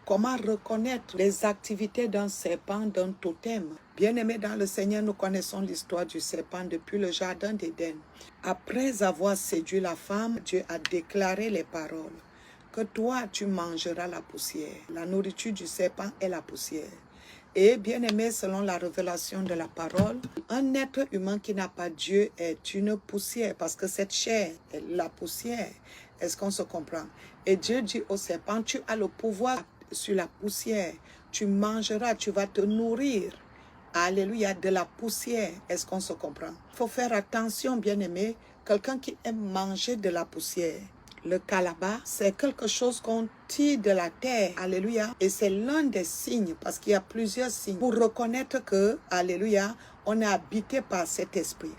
Comment reconnaître les activités d'un serpent, d'un totem? Bien-aimés dans le Seigneur, nous connaissons l'histoire du serpent depuis le jardin d'Éden. Après avoir séduit la femme, Dieu a déclaré les paroles que toi, tu mangeras la poussière. La nourriture du serpent est la poussière. Et bien-aimé, selon la révélation de la parole, un être humain qui n'a pas Dieu est une poussière, parce que cette chair est la poussière. Est-ce qu'on se comprend? Et Dieu dit au serpent, tu as le pouvoir sur la poussière. Tu mangeras, tu vas te nourrir. Alléluia, de la poussière. Est-ce qu'on se comprend? Il faut faire attention, bien-aimé, quelqu'un qui aime manger de la poussière. Le calabat, c'est quelque chose qu'on tire de la terre. Alléluia. Et c'est l'un des signes, parce qu'il y a plusieurs signes, pour reconnaître que, alléluia, on est habité par cet esprit.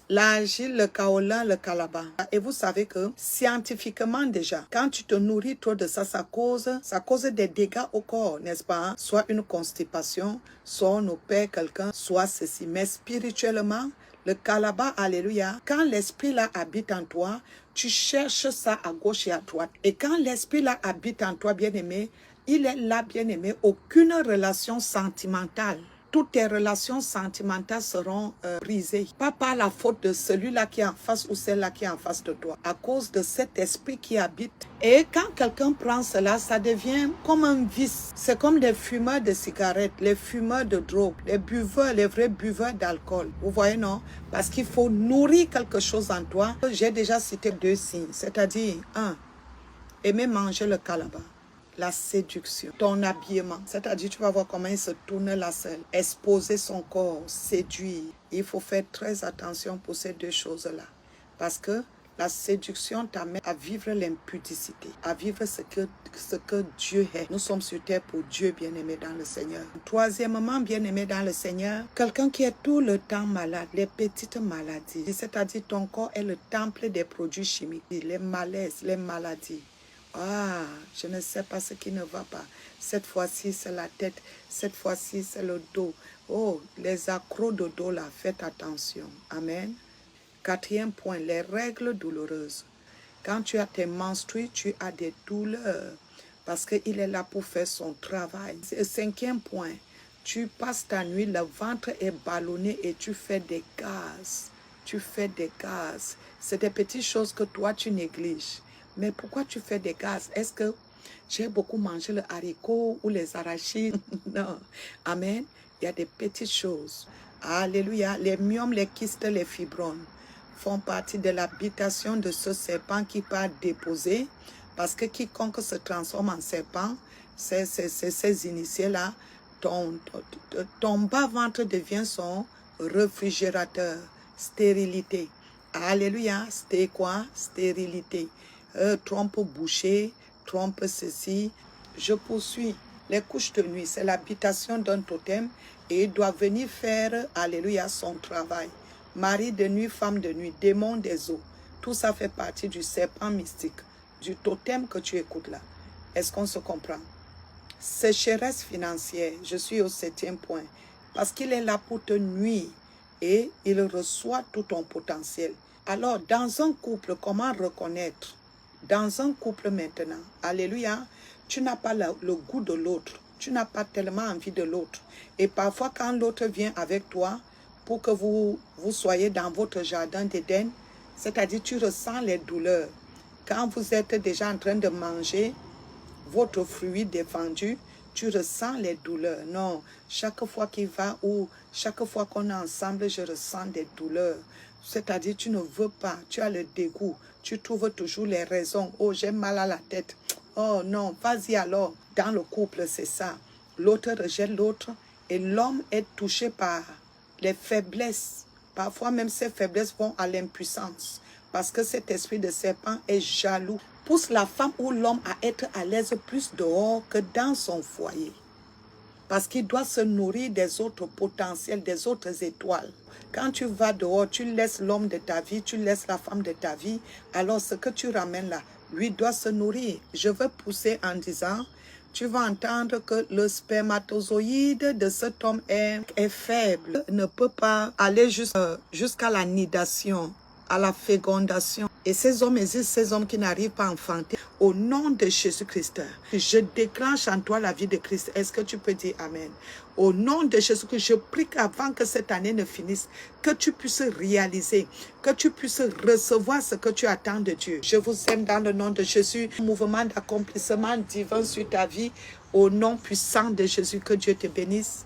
L'argile, le kaolin, le calabat. Et vous savez que scientifiquement déjà, quand tu te nourris trop de ça, ça cause des dégâts au corps, n'est-ce pas? Soit une constipation, soit on opère quelqu'un, soit ceci. Mais spirituellement, le calabat, alléluia, quand l'esprit là habite en toi, tu cherches ça à gauche et à droite. Et quand l'esprit là habite en toi, bien-aimé, il est là, bien-aimé, aucune relation sentimentale. Toutes tes relations sentimentales seront brisées. Pas par la faute de celui-là qui est en face ou celle-là qui est en face de toi. À cause de cet esprit qui habite. Et quand quelqu'un prend cela, ça devient comme un vice. C'est comme les fumeurs de cigarettes, les fumeurs de drogue, les buveurs, les vrais buveurs d'alcool. Vous voyez, non? Parce qu'il faut nourrir quelque chose en toi. J'ai déjà cité 2 signes. C'est-à-dire, 1, aimer manger le calabat. La séduction, ton habillement, c'est-à-dire tu vas voir comment il se tourne la selle, exposer son corps, séduire. Il faut faire très attention pour ces 2 choses-là, parce que la séduction t'amène à vivre l'impudicité, à vivre ce que Dieu est. Nous sommes sur terre pour Dieu, bien-aimé dans le Seigneur. Troisièmement, bien-aimé dans le Seigneur, quelqu'un qui est tout le temps malade, les petites maladies, c'est-à-dire ton corps est le temple des produits chimiques, les malaises, les maladies. Ah, je ne sais pas ce qui ne va pas. Cette fois-ci, c'est la tête. Cette fois-ci, c'est le dos. Oh, les accros de dos là, faites attention. Amen. 4e point, les règles douloureuses. Quand tu as tes menstrues, tu as des douleurs. Parce qu'il est là pour faire son travail. 5e point, tu passes ta nuit, le ventre est ballonné et tu fais des gaz. Tu fais des gaz. C'est des petites choses que toi, tu négliges. Mais pourquoi tu fais des gaz? Est-ce que j'ai beaucoup mangé le haricot ou les arachides? Non. Amen. Il y a des petites choses. Alléluia. Les myomes, les kystes, les fibromes font partie de l'habitation de ce serpent qui part déposer. Parce que quiconque se transforme en serpent, c'est ces initiés-là, ton bas-ventre devient son réfrigérateur. Stérilité. Alléluia. C'était quoi? Stérilité. Trompe bouchée, trompe ceci. Je poursuis. Les couches de nuit, c'est l'habitation d'un totem et il doit venir faire, alléluia, son travail. Mari de nuit, femme de nuit, démon des eaux. Tout ça fait partie du serpent mystique, du totem que tu écoutes là. Est-ce qu'on se comprend? Sécheresse financière, je suis au 7e point. Parce qu'il est là pour te nuire et il reçoit tout ton potentiel. Alors, dans un couple, comment reconnaître? Dans un couple maintenant, alléluia, tu n'as pas le goût de l'autre. Tu n'as pas tellement envie de l'autre. Et parfois, quand l'autre vient avec toi, pour que vous soyez dans votre jardin d'Éden, c'est-à-dire tu ressens les douleurs. Quand vous êtes déjà en train de manger votre fruit défendu, tu ressens les douleurs. Non, chaque fois qu'il va ou chaque fois qu'on est ensemble, je ressens des douleurs. C'est-à-dire, tu ne veux pas, tu as le dégoût, tu trouves toujours les raisons. Oh, j'ai mal à la tête. Oh non, vas-y alors. Dans le couple, c'est ça. L'autre rejette l'autre et l'homme est touché par les faiblesses. Parfois même ces faiblesses vont à l'impuissance. Parce que cet esprit de serpent est jaloux. Pousse la femme ou l'homme à être à l'aise plus dehors que dans son foyer. Parce qu'il doit se nourrir des autres potentiels, des autres étoiles. Quand tu vas dehors, tu laisses l'homme de ta vie, tu laisses la femme de ta vie. Alors ce que tu ramènes là, lui doit se nourrir. Je veux pousser en disant, tu vas entendre que le spermatozoïde de cet homme est faible. Ne peut pas aller jusqu'à la nidation, à la fécondation. Et ces hommes existent, ces hommes qui n'arrivent pas à enfanter. Au nom de Jésus-Christ, je déclenche en toi la vie de Christ. Est-ce que tu peux dire Amen? Au nom de Jésus-Christ, je prie qu'avant que cette année ne finisse, que tu puisses réaliser, que tu puisses recevoir ce que tu attends de Dieu. Je vous aime dans le nom de Jésus. Mouvement d'accomplissement divin sur ta vie. Au nom puissant de Jésus, que Dieu te bénisse.